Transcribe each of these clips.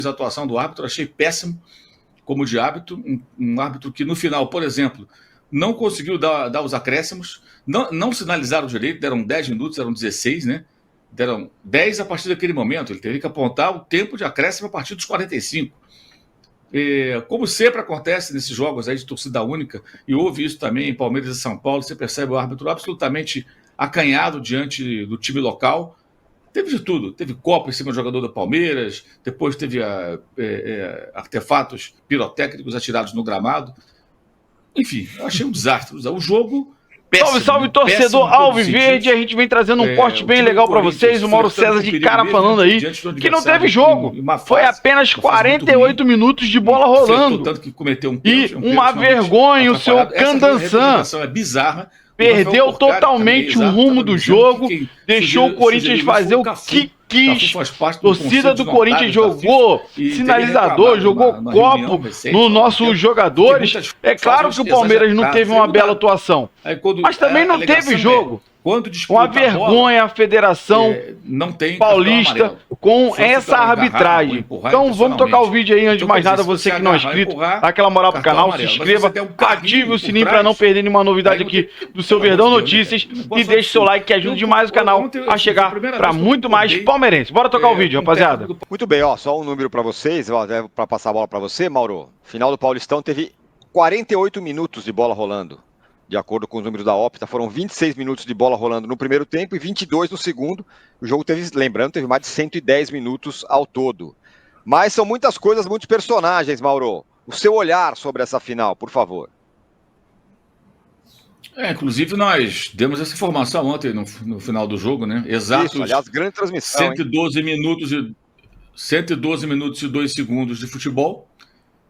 a atuação do árbitro, achei péssimo, como de hábito, um árbitro que no final, por exemplo, não conseguiu dar os acréscimos, não sinalizaram direito, deram 10 minutos, eram 16, né? Deram 10 a partir daquele momento, ele teve que apontar o tempo de acréscimo a partir dos 45. Como sempre acontece nesses jogos aí de torcida única, e houve isso também em Palmeiras e São Paulo, você percebe o árbitro absolutamente acanhado diante do time local. Teve de tudo, teve copo em cima do jogador do Palmeiras, depois teve artefatos pirotécnicos atirados no gramado. Enfim, eu achei um desastre. O jogo péssimo. Salve, salve, torcedor Alviverde. A gente vem trazendo um corte bem legal para vocês. O Mauro César de cara falando aí que não teve jogo. Foi apenas 48 minutos de bola rolando. E uma vergonha o seu Candançan. É bizarra. Perdeu totalmente o rumo do jogo, deixou o Corinthians fazer o que quis. Torcida do Corinthians jogou sinalizador, jogou copo nos nossos jogadores. É claro que o Palmeiras não teve uma bela atuação, mas também não teve jogo. Uma vergonha a Federação Paulista com essa arbitragem. Então vamos tocar o vídeo aí, antes de mais nada, você que não é inscrito, dá aquela moral pro canal, se inscreva, ative o sininho para não perder nenhuma novidade aqui do seu Verdão Notícias e deixe seu like que ajuda demais o canal a chegar para muito mais palmeirense. Bora tocar o vídeo, rapaziada. Muito bem, ó, só um número para vocês, para passar a bola para você, Mauro. Final do Paulistão teve 48 minutos de bola rolando. De acordo com os números da Opta, foram 26 minutos de bola rolando no primeiro tempo e 22 no segundo. O jogo teve, lembrando, teve mais de 110 minutos ao todo. Mas são muitas coisas, muitos personagens, Mauro. O seu olhar sobre essa final, por favor. Inclusive nós demos essa informação ontem no final do jogo, né? Exatos. Isso, aliás, grande transmissão. 112 minutos e 2 segundos de futebol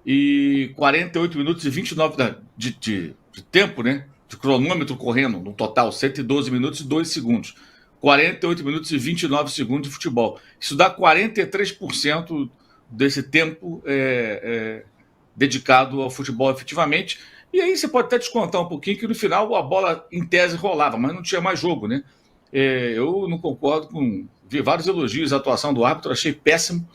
e 48 minutos e 29 de tempo, né? De cronômetro correndo, no total, 112 minutos e 2 segundos. 48 minutos e 29 segundos de futebol. Isso dá 43% desse tempo dedicado ao futebol efetivamente. E aí você pode até descontar um pouquinho que no final a bola, em tese, rolava, mas não tinha mais jogo, né? Eu não concordo com... Vi vários elogios à atuação do árbitro, achei péssimo,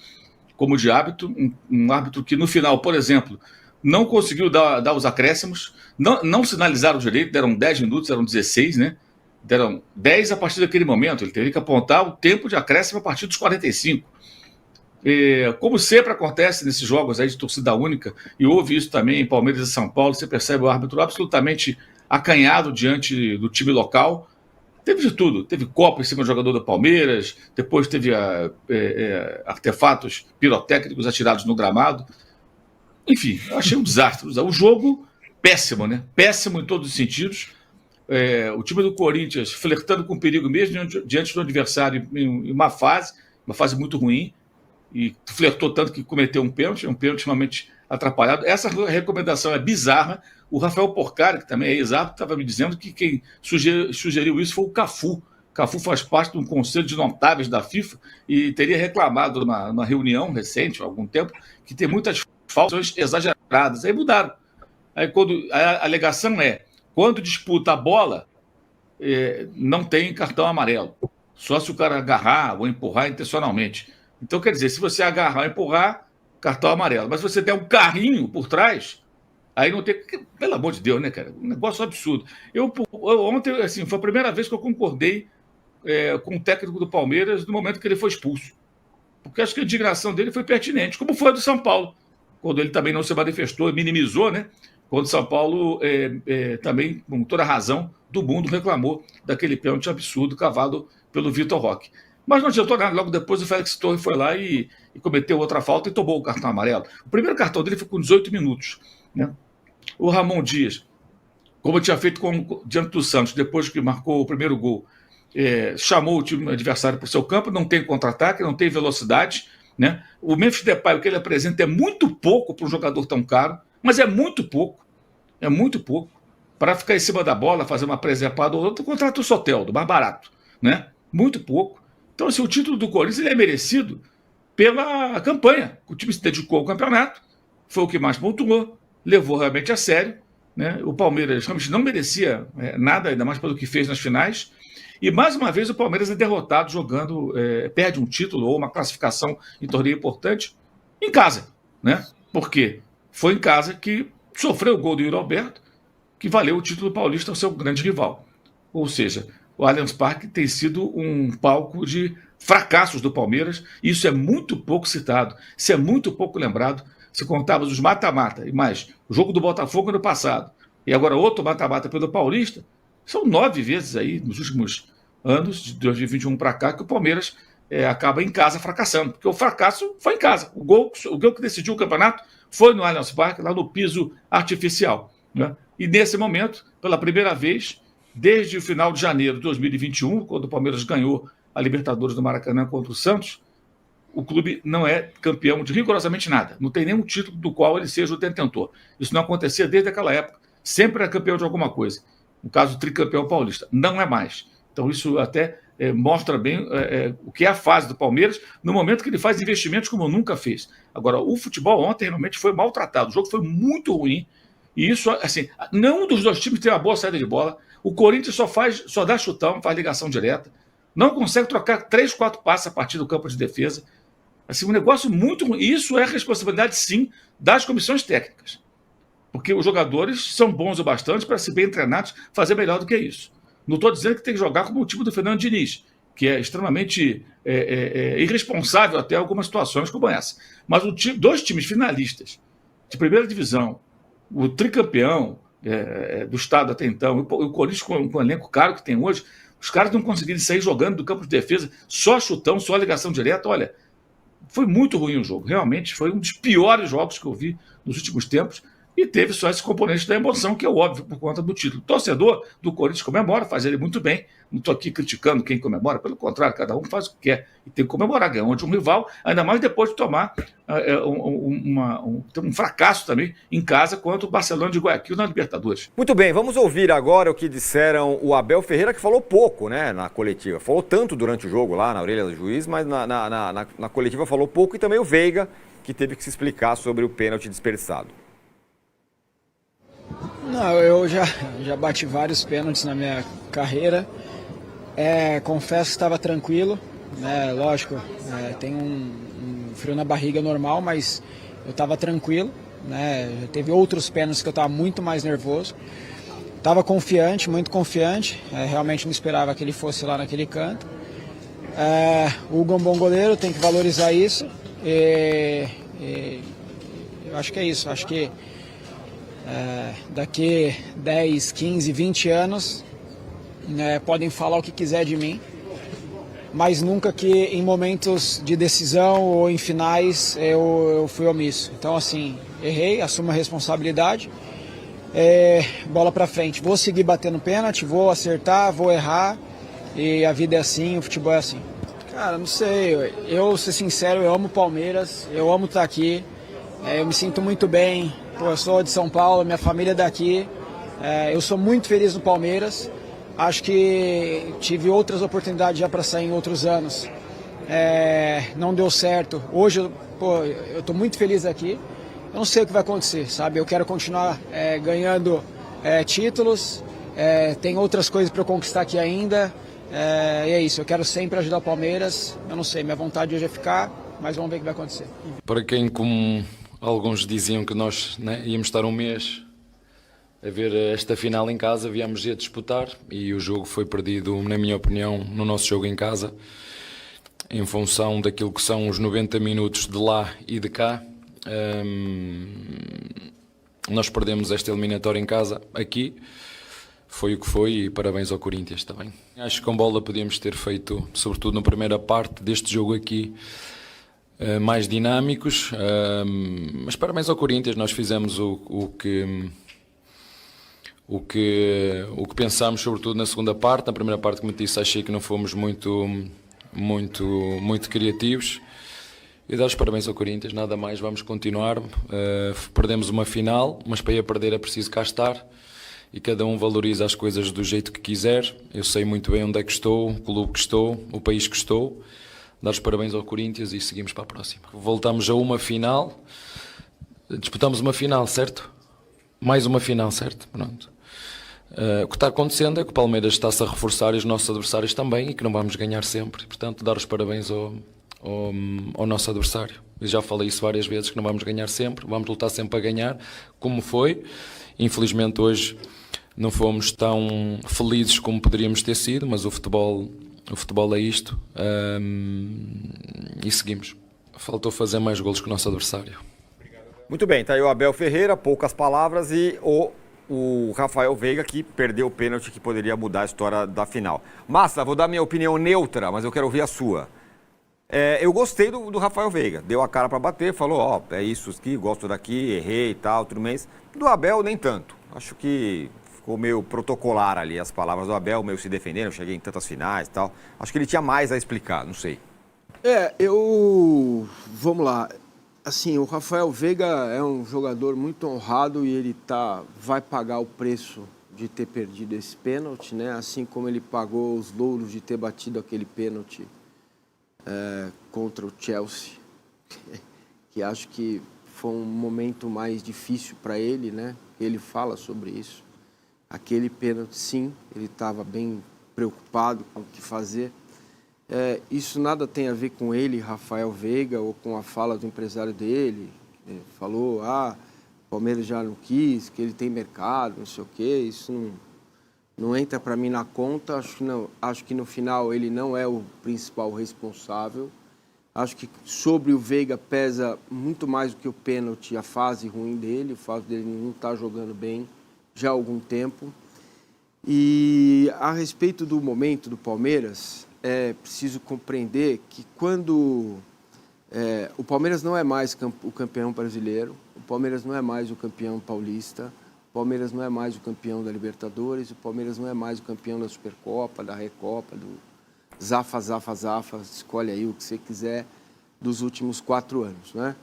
como de hábito. Um árbitro que no final, por exemplo, não conseguiu dar os acréscimos, não sinalizaram direito, deram 10 minutos, eram 16, né? Deram 10 a partir daquele momento, ele teve que apontar o tempo de acréscimo a partir dos 45. Como sempre acontece nesses jogos aí de torcida única, e houve isso também em Palmeiras e São Paulo, você percebe o árbitro absolutamente acanhado diante do time local. Teve de tudo, teve copo em cima do jogador do Palmeiras, depois teve artefatos pirotécnicos atirados no gramado. Enfim, eu achei um desastre. O jogo péssimo, né? Péssimo em todos os sentidos. O time do Corinthians flertando com perigo mesmo diante do adversário em uma fase muito ruim, e flertou tanto que cometeu um pênalti extremamente atrapalhado. Essa recomendação é bizarra. O Rafael Porcari, que também é exato, estava me dizendo que quem sugeriu isso foi o Cafu. Cafu faz parte de um conselho de notáveis da FIFA e teria reclamado numa reunião recente, há algum tempo, que tem muitas faltas exageradas. Aí mudaram. Aí quando a alegação quando disputa a bola, não tem cartão amarelo. Só se o cara agarrar ou empurrar intencionalmente. Então, quer dizer, se você agarrar ou empurrar, cartão amarelo. Mas se você der um carrinho por trás, aí não tem... Pelo amor de Deus, né, cara? Um negócio absurdo. Eu ontem, assim, foi a primeira vez que eu concordei com o técnico do Palmeiras no momento que ele foi expulso. Porque acho que a indignação dele foi pertinente, como foi a do São Paulo, quando ele também não se manifestou, minimizou, né? Quando o São Paulo também, com toda a razão do mundo, reclamou daquele pênalti absurdo cavado pelo Vitor Roque. Mas não adiantou nada. Logo depois o Félix Torres foi lá e cometeu outra falta e tomou o cartão amarelo. O primeiro cartão dele foi com 18 minutos. Né? O Ramon Dias, como tinha feito diante do Santos, depois que marcou o primeiro gol, chamou o time adversário para o seu campo, não tem contra-ataque, não tem velocidade. Né? O Memphis Depay, o que ele apresenta é muito pouco para um jogador tão caro, mas é muito pouco. Para ficar em cima da bola, fazer uma presepada ou outra, contrata o Soteldo, mais barato. Né? Muito pouco. Então, assim, o título do Corinthians ele é merecido pela campanha. O time se dedicou ao campeonato, foi o que mais pontuou, levou realmente a sério. Né? O Palmeiras realmente não merecia nada, ainda mais pelo que fez nas finais. E, mais uma vez, o Palmeiras é derrotado jogando, perde um título ou uma classificação em torneio importante, em casa, né? Porque foi em casa que sofreu o gol do Yuri Alberto, que valeu o título paulista ao seu grande rival. Ou seja, o Allianz Parque tem sido um palco de fracassos do Palmeiras, e isso é muito pouco citado, isso é muito pouco lembrado. Se contarmos os mata-mata e mais o jogo do Botafogo no passado, e agora outro mata-mata pelo Paulista, são 9 vezes aí nos últimos anos, de 2021 para cá, que o Palmeiras acaba em casa fracassando, porque o fracasso foi em casa. O gol que decidiu o campeonato foi no Allianz Parque, lá no piso artificial, né? E nesse momento, pela primeira vez, desde o final de janeiro de 2021, quando o Palmeiras ganhou a Libertadores do Maracanã contra o Santos, o clube não é campeão de rigorosamente nada. Não tem nenhum título do qual ele seja o detentor. Isso não acontecia desde aquela época. Sempre era campeão de alguma coisa. No caso, tricampeão paulista. Não é mais. Então, isso até mostra bem o que é a fase do Palmeiras no momento que ele faz investimentos como nunca fez. Agora, o futebol ontem realmente foi maltratado. O jogo foi muito ruim. E isso, assim, nenhum dos dois times tem uma boa saída de bola. O Corinthians só dá chutão, faz ligação direta. Não consegue trocar 3, 4 passes a partir do campo de defesa. Assim, um negócio muito ruim. Isso é responsabilidade, sim, das comissões técnicas. Porque os jogadores são bons o bastante para, se bem treinados, fazer melhor do que isso. Não estou dizendo que tem que jogar como o time do Fernando Diniz, que é extremamente irresponsável até algumas situações como essa. Mas dois times finalistas de primeira divisão, o tricampeão do estado até então, o Corinthians com o elenco caro que tem hoje, os caras não conseguiram sair jogando do campo de defesa, só chutão, só ligação direta. Olha, foi muito ruim o jogo. Realmente foi um dos piores jogos que eu vi nos últimos tempos. E teve só esse componente da emoção, que é óbvio por conta do título. O torcedor do Corinthians comemora, faz ele muito bem. Não estou aqui criticando quem comemora, pelo contrário, cada um faz o que quer. E tem que comemorar, ganhou de um rival, ainda mais depois de tomar um fracasso também em casa contra o Barcelona de Guayaquil na Libertadores. Muito bem, vamos ouvir agora o que disseram o Abel Ferreira, que falou pouco, né, na coletiva. Falou tanto durante o jogo lá na orelha do juiz, mas na coletiva falou pouco, e também o Veiga, que teve que se explicar sobre o pênalti desperdiçado. Não, eu já bati vários pênaltis na minha carreira. Confesso que estava tranquilo, né? Lógico, tem um frio na barriga normal, mas eu estava tranquilo, né? Já teve outros pênaltis que eu estava muito mais nervoso. Estava confiante, muito confiante. Realmente não esperava que ele fosse lá naquele canto. O Hugo é um bom goleiro, tem que valorizar isso. Eu acho que é isso. Acho que daqui 10, 15, 20 anos podem falar o que quiser de mim, mas nunca que em momentos de decisão ou em finais eu fui omisso. Então, assim, errei, assumo a responsabilidade, bola pra frente. Vou seguir batendo pênalti, vou acertar, vou errar, e a vida é assim, o futebol é assim. Cara, não sei, eu, ser sincero, eu amo o Palmeiras, eu amo estar aqui, eu me sinto muito bem. Eu sou de São Paulo, minha família é daqui, eu sou muito feliz no Palmeiras, acho que tive outras oportunidades já para sair em outros anos, não deu certo. Hoje eu estou muito feliz aqui, eu não sei o que vai acontecer, sabe? Eu quero continuar ganhando títulos, tem outras coisas para eu conquistar aqui ainda, e é isso, eu quero sempre ajudar o Palmeiras, eu não sei, minha vontade hoje é ficar, mas vamos ver o que vai acontecer. Para quem, como alguns diziam que nós íamos estar um mês a ver esta final em casa, viemos a disputar, e o jogo foi perdido, na minha opinião, no nosso jogo em casa, em função daquilo que são os 90 minutos de lá e de cá. Nós perdemos esta eliminatória em casa, aqui, foi o que foi, e parabéns ao Corinthians também. Acho que com bola podíamos ter feito, sobretudo na primeira parte deste jogo aqui, mais dinâmicos, mas parabéns ao Corinthians. Nós fizemos o que pensámos, sobretudo na segunda parte. Na primeira parte, como disse, achei que não fomos muito criativos, e dar os parabéns ao Corinthians, nada mais. Vamos continuar, perdemos uma final, mas para ir a perder é preciso cá estar, e cada um valoriza as coisas do jeito que quiser. Eu sei muito bem onde é que estou, o clube que estou, o país que estou. Dar os parabéns ao Corinthians e seguimos para a próxima. Voltamos a uma final, disputamos uma final, certo? Mais uma final, certo? Pronto. O que está acontecendo é que o Palmeiras está-se a reforçar, e os nossos adversários também, e que não vamos ganhar sempre. Portanto, dar os parabéns ao ao nosso adversário. Eu já falei isso várias vezes, que não vamos ganhar sempre, vamos lutar sempre a ganhar, como foi. Infelizmente hoje não fomos tão felizes como poderíamos ter sido, mas o futebol é isto, e seguimos. Faltou fazer mais golos que o nosso adversário. Muito bem, tá aí o Abel Ferreira, poucas palavras, e o Rafael Veiga, que perdeu o pênalti que poderia mudar a história da final. Massa, vou dar minha opinião neutra, mas eu quero ouvir a sua. Eu gostei do Rafael Veiga, deu a cara para bater, falou, é isso aqui, gosto daqui, errei e tal, tudo mais. Do Abel, nem tanto. Acho que ficou meio protocolar ali as palavras do Abel, meio se defendendo, eu cheguei em tantas finais e tal. Acho que ele tinha mais a explicar, não sei. Vamos lá. Assim, o Rafael Veiga é um jogador muito honrado e ele vai pagar o preço de ter perdido esse pênalti, né? Assim como ele pagou os louros de ter batido aquele pênalti contra o Chelsea, que acho que foi um momento mais difícil para ele, né? Ele fala sobre isso. Aquele pênalti, sim, ele estava bem preocupado com o que fazer. Isso nada tem a ver com ele, Rafael Veiga, ou com a fala do empresário dele. Ele falou, o Palmeiras já não quis, que ele tem mercado, não sei o quê. Isso não entra para mim na conta. Acho que no final ele não é o principal responsável. Acho que sobre o Veiga pesa muito mais do que o pênalti, a fase ruim dele, o fato dele não estar jogando bem já há algum tempo. E a respeito do momento do Palmeiras, é preciso compreender que quando o Palmeiras não é mais o campeão brasileiro, o Palmeiras não é mais o campeão paulista, o Palmeiras não é mais o campeão da Libertadores, o Palmeiras não é mais o campeão da Supercopa, da Recopa, do Zafa, escolhe aí o que você quiser, dos últimos 4 anos, né?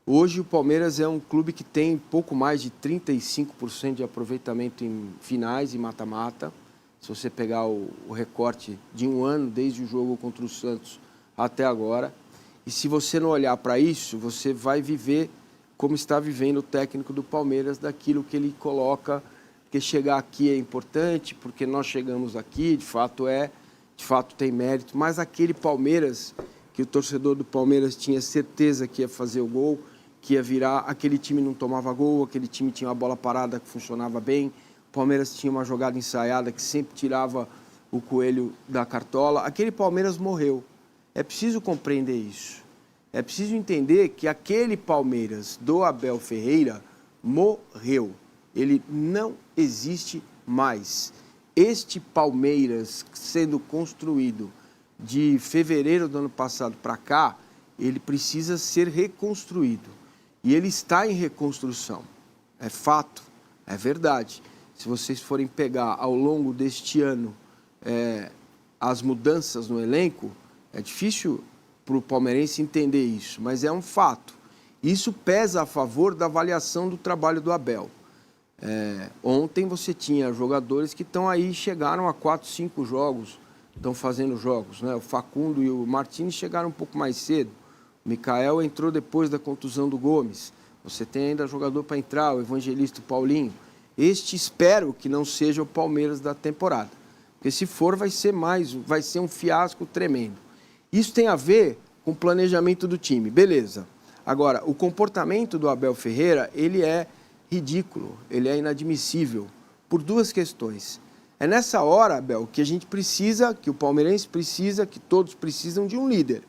Hoje o Palmeiras é um clube que tem pouco mais de 35% de aproveitamento em finais e mata-mata. Se você pegar o recorte de um ano, desde o jogo contra o Santos até agora. E se você não olhar para isso, você vai viver como está vivendo o técnico do Palmeiras, daquilo que ele coloca, porque chegar aqui é importante, porque nós chegamos aqui, de fato tem mérito, mas aquele Palmeiras, que o torcedor do Palmeiras tinha certeza que ia fazer o gol, que ia virar, aquele time não tomava gol, aquele time tinha uma bola parada que funcionava bem, o Palmeiras tinha uma jogada ensaiada que sempre tirava o coelho da cartola, aquele Palmeiras morreu. É preciso compreender isso. É preciso entender que aquele Palmeiras do Abel Ferreira morreu. Ele não existe mais. Este Palmeiras sendo construído de fevereiro do ano passado para cá, ele precisa ser reconstruído. E ele está em reconstrução. É fato, é verdade. Se vocês forem pegar ao longo deste ano as mudanças no elenco, é difícil para o palmeirense entender isso, mas é um fato. Isso pesa a favor da avaliação do trabalho do Abel. Ontem você tinha jogadores que estão aí, chegaram a 4, 5 jogos, estão fazendo jogos, né? O Facundo e o Martins chegaram um pouco mais cedo. O Mikael entrou depois da contusão do Gomes. Você tem ainda jogador para entrar, o Evangelista, o Paulinho. Espero que não seja o Palmeiras da temporada. Porque se for, vai ser um fiasco tremendo. Isso tem a ver com o planejamento do time, beleza. Agora, o comportamento do Abel Ferreira, ele é ridículo, ele é inadmissível, por 2 questões. É nessa hora, Abel, que a gente precisa, que o palmeirense precisa, que todos precisam de um líder.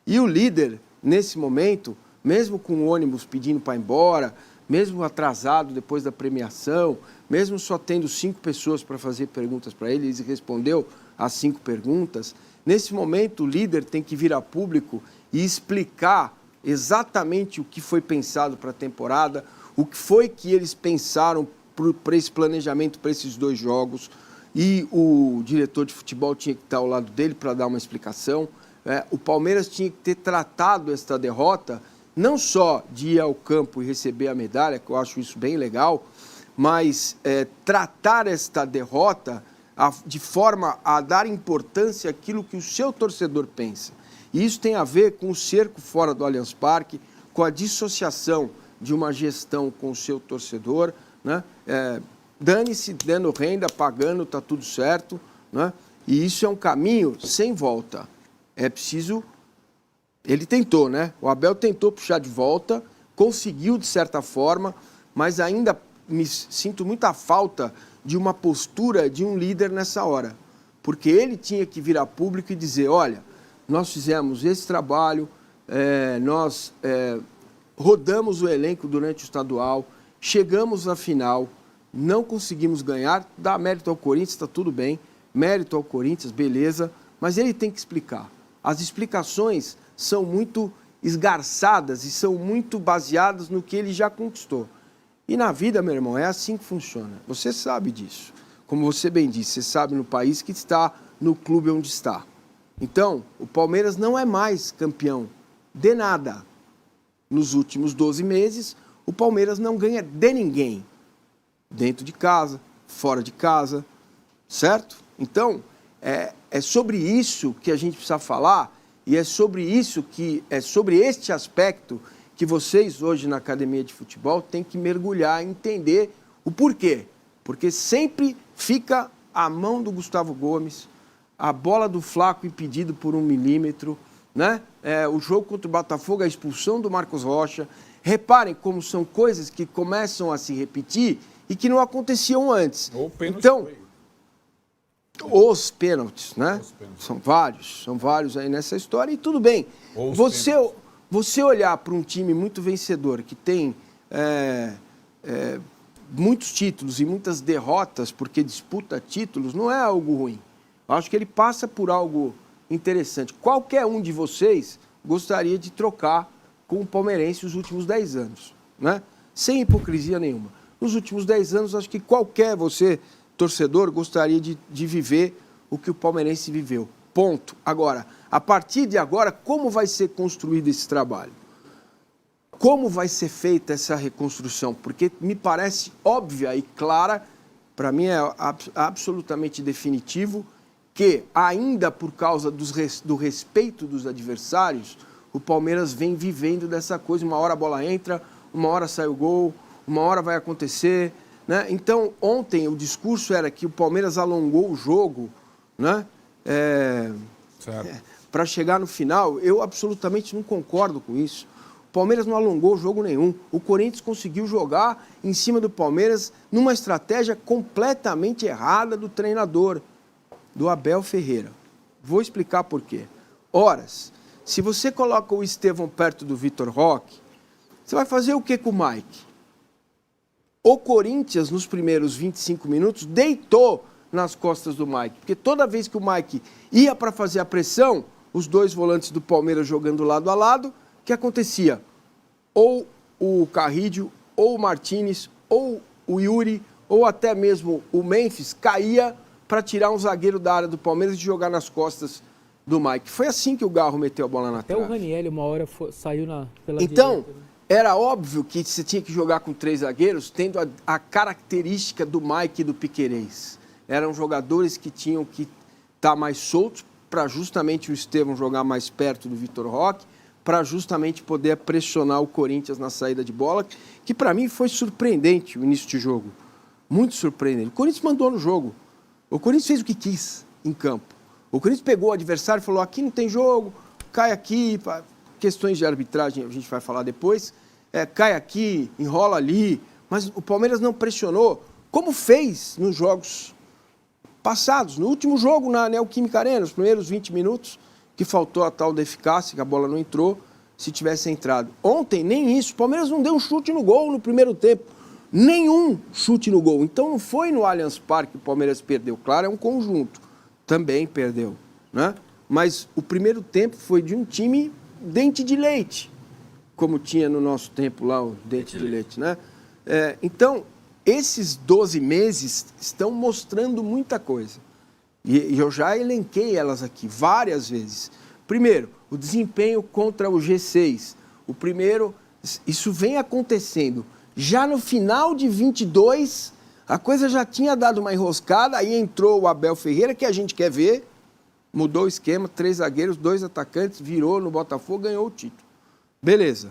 E o líder, nesse momento, mesmo com o ônibus pedindo para ir embora, mesmo atrasado depois da premiação, mesmo só tendo 5 pessoas para fazer perguntas para ele, ele respondeu as 5 perguntas. Nesse momento, o líder tem que vir a público e explicar exatamente o que foi pensado para a temporada, o que foi que eles pensaram para esse planejamento, para esses 2 jogos, e o diretor de futebol tinha que estar ao lado dele para dar uma explicação. O Palmeiras tinha que ter tratado esta derrota, não só de ir ao campo e receber a medalha, que eu acho isso bem legal, mas tratar esta derrota de forma a dar importância àquilo que o seu torcedor pensa. E isso tem a ver com o cerco fora do Allianz Parque, com a dissociação de uma gestão com o seu torcedor, né? Dane-se, dando renda, pagando, está tudo certo, né? E isso é um caminho sem volta. É preciso Ele tentou, né? O Abel tentou puxar de volta, conseguiu de certa forma, mas ainda me sinto muita falta de uma postura de um líder nessa hora. Porque ele tinha que vir a público e dizer, olha, nós fizemos esse trabalho, nós rodamos o elenco durante o estadual, chegamos à final, não conseguimos ganhar, dá mérito ao Corinthians, está tudo bem, mérito ao Corinthians, beleza, mas ele tem que explicar. As explicações são muito esgarçadas e são muito baseadas no que ele já conquistou. E na vida, meu irmão, é assim que funciona. Você sabe disso. Como você bem disse, você sabe no país que está no clube onde está. Então, o Palmeiras não é mais campeão de nada. Nos últimos 12 meses, o Palmeiras não ganha de ninguém. Dentro de casa, fora de casa, certo? Então, é sobre isso que a gente precisa falar e é sobre este aspecto que vocês hoje na academia de futebol têm que mergulhar e entender o porquê. Porque sempre fica a mão do Gustavo Gomes, a bola do Flaco impedido por 1 milímetro, né? O jogo contra o Botafogo, a expulsão do Marcos Rocha. Reparem como são coisas que começam a se repetir e que não aconteciam antes. Então, os pênaltis, né? São vários aí nessa história e tudo bem. Você olhar para um time muito vencedor, que tem muitos títulos e muitas derrotas, porque disputa títulos, não é algo ruim. Eu acho que ele passa por algo interessante. Qualquer um de vocês gostaria de trocar com o palmeirense os últimos 10 anos, né? Sem hipocrisia nenhuma. Nos últimos 10 anos, acho que qualquer torcedor, gostaria de viver o que o palmeirense viveu. Ponto. Agora, a partir de agora, como vai ser construído esse trabalho? Como vai ser feita essa reconstrução? Porque me parece óbvia e clara, para mim é absolutamente definitivo, que ainda por causa do respeito dos adversários, o Palmeiras vem vivendo dessa coisa. Uma hora a bola entra, uma hora sai o gol, uma hora vai acontecer, né? Então, ontem o discurso era que o Palmeiras alongou o jogo, né? Para chegar no final. Eu absolutamente não concordo com isso. O Palmeiras não alongou jogo nenhum. O Corinthians conseguiu jogar em cima do Palmeiras numa estratégia completamente errada do treinador, do Abel Ferreira. Vou explicar por quê. Horas, se você coloca o Estevão perto do Vitor Roque, você vai fazer o que com o Mike? O Corinthians, nos primeiros 25 minutos, deitou nas costas do Mike. Porque toda vez que o Mike ia para fazer a pressão, os dois volantes do Palmeiras jogando lado a lado, o que acontecia? Ou o Carrídio, ou o Martínez, ou o Yuri, ou até mesmo o Memphis, caía para tirar um zagueiro da área do Palmeiras e jogar nas costas do Mike. Foi assim que o Garro meteu a bola na trave. Até o Raniel uma hora saiu pela então, direita, né? Era óbvio que você tinha que jogar com 3 zagueiros, tendo a característica do Mike e do Piquerez. Eram jogadores que tinham que estar mais soltos para justamente o Estevão jogar mais perto do Vitor Roque, para justamente poder pressionar o Corinthians na saída de bola, que para mim foi surpreendente o início de jogo. Muito surpreendente. O Corinthians mandou no jogo. O Corinthians fez o que quis em campo. O Corinthians pegou o adversário e falou, aqui não tem jogo, cai aqui, questões de arbitragem a gente vai falar depois, cai aqui, enrola ali, mas o Palmeiras não pressionou, como fez nos jogos passados. No último jogo na Neoquímica Arena, os primeiros 20 minutos, que faltou a tal da eficácia, que a bola não entrou, se tivesse entrado. Ontem, nem isso, o Palmeiras não deu um chute no gol no primeiro tempo. Nenhum chute no gol. Então não foi no Allianz Parque que o Palmeiras perdeu. Claro, é um conjunto. Também perdeu, né? Mas o primeiro tempo foi de um time dente de leite, como tinha no nosso tempo lá o dente de leite, né? Então, esses 12 meses estão mostrando muita coisa. E eu já elenquei elas aqui várias vezes. Primeiro, o desempenho contra o G6. O primeiro, isso vem acontecendo. Já no final de 22, a coisa já tinha dado uma enroscada, aí entrou o Abel Ferreira, que a gente quer ver, mudou o esquema, 3 zagueiros, 2 atacantes, virou no Botafogo, ganhou o título. Beleza.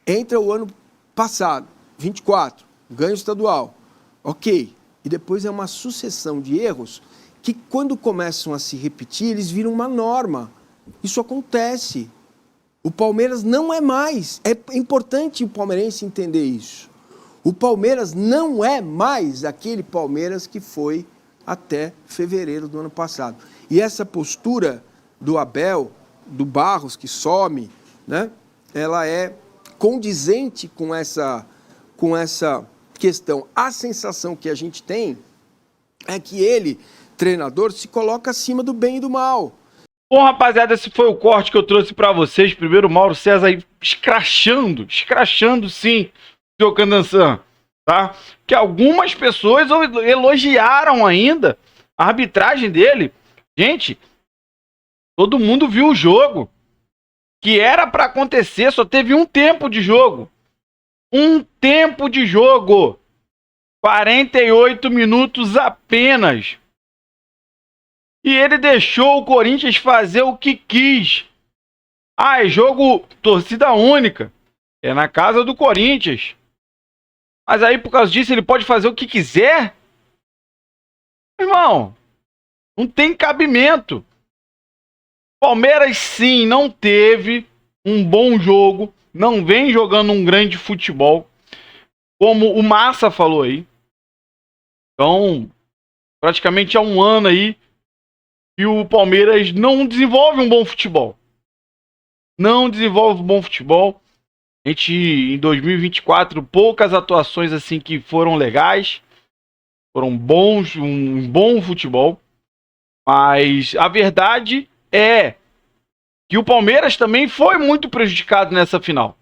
Entra o ano passado, 24, ganha o estadual. Ok. E depois é uma sucessão de erros que, quando começam a se repetir, eles viram uma norma. Isso acontece. O Palmeiras não é mais. É importante o palmeirense entender isso. O Palmeiras não é mais aquele Palmeiras que foi até fevereiro do ano passado. E essa postura do Abel, do Barros, que some, né? Ela é condizente com essa questão. A sensação que a gente tem é que ele, treinador, se coloca acima do bem e do mal. Bom, rapaziada, esse foi o corte que eu trouxe pra vocês. Primeiro, o Mauro César aí escrachando sim, o seu Candançan, tá? Que algumas pessoas elogiaram ainda a arbitragem dele. Gente, todo mundo viu o jogo. Que era pra acontecer, só teve um tempo de jogo. Um tempo de jogo. 48 minutos apenas. E ele deixou o Corinthians fazer o que quis. Ah, é jogo torcida única. É na casa do Corinthians. Mas aí, por causa disso, ele pode fazer o que quiser? Irmão, não tem cabimento. Palmeiras, sim, não teve um bom jogo. Não vem jogando um grande futebol. Como o Massa falou aí. Então, praticamente há um ano aí, e o Palmeiras não desenvolve um bom futebol. Não desenvolve um bom futebol. A gente, em 2024, poucas atuações assim que foram legais. Foram bons, um bom futebol. Mas a verdade é que o Palmeiras também foi muito prejudicado nessa final.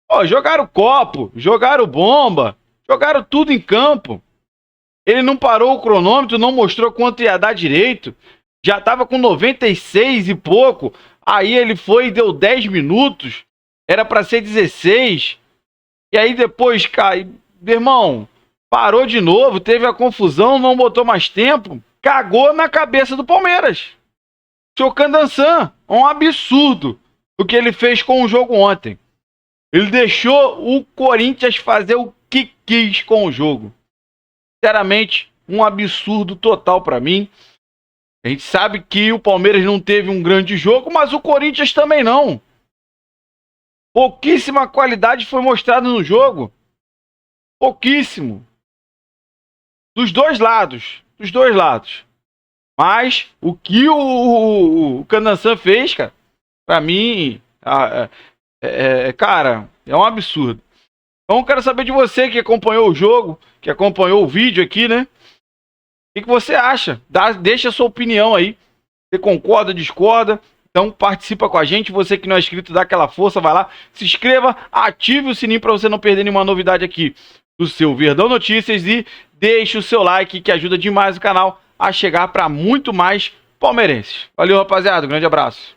Ó, jogaram copo, jogaram bomba, jogaram tudo em campo. Ele não parou o cronômetro, não mostrou quanto ia dar direito. Já estava com 96 e pouco. Aí ele foi e deu 10 minutos. Era para ser 16. E aí depois, cara, meu irmão, parou de novo, teve a confusão, não botou mais tempo. Cagou na cabeça do Palmeiras. Seu Candançan, um absurdo o que ele fez com o jogo ontem. Ele deixou o Corinthians fazer o que quis com o jogo. Sinceramente, um absurdo total para mim. A gente sabe que o Palmeiras não teve um grande jogo, mas o Corinthians também não. Pouquíssima qualidade foi mostrada no jogo. Pouquíssimo. Dos dois lados. Dos dois lados. Mas o que o Candançan fez, cara, pra mim, cara, é um absurdo. Então eu quero saber de você que acompanhou o jogo, que acompanhou o vídeo aqui, né? O que você acha? Deixa a sua opinião aí. Você concorda, discorda? Então participa com a gente. Você que não é inscrito, dá aquela força, vai lá, se inscreva, ative o sininho para você não perder nenhuma novidade aqui do seu Verdão Notícias e deixe o seu like que ajuda demais o canal a chegar para muito mais palmeirenses. Valeu, rapaziada. Um grande abraço.